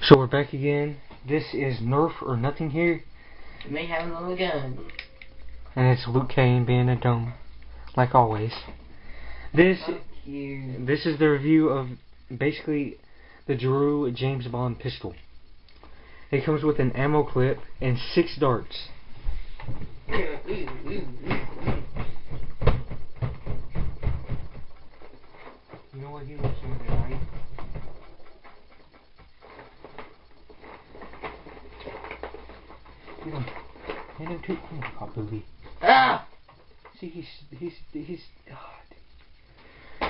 So we're back again. This is Nerf or Nothing here. You may have another gun. And it's Luke Kane being a dumb, like always. This is the review of basically the Jaru James Bond pistol. It comes with an ammo clip and 6 darts. You know what he was doing tonight? Hand him 2 oh, booby. Ah! See, he's oh,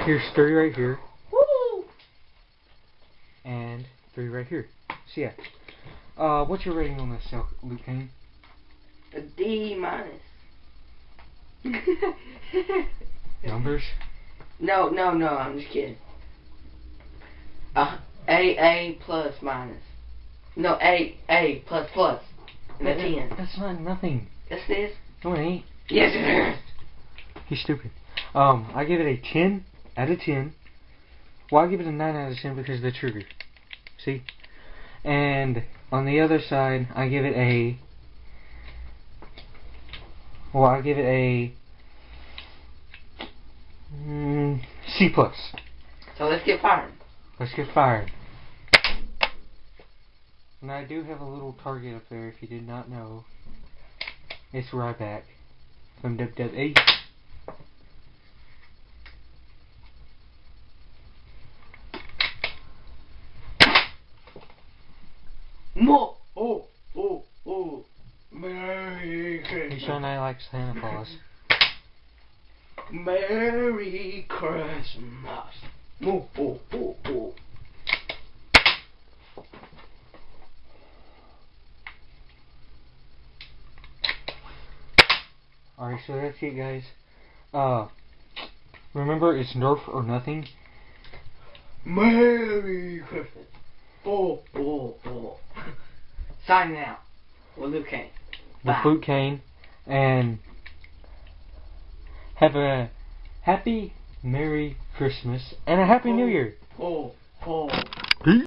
here's 3 right here. Woo! And 3 right here. So yeah. What's your rating on this, Luke Kane? A D minus. Numbers? No, I'm just kidding. A plus minus. No, A plus plus. And a 10. That's not nothing. Yes, it is. No, it ain't. Yes, it is. He's stupid. I give it a 10 out of 10. Well, I give it a 9 out of 10 because of the trigger. See? And on the other side, I give it a... Well, I give it a... C+. So let's get fired. Let's get fired. And I do have a little target up there, if you did not know. It's Ryback from WWE. More. Oh. Merry Christmas. He's trying to like Santa Claus. Merry Christmas. Oh. Alright, so that's it, guys. Remember, it's Nerf or nothing. Merry Christmas. Oh. Signing out with Luke Kane. With Luke Kane. And have a happy, Merry Christmas and a Happy New Year. Oh.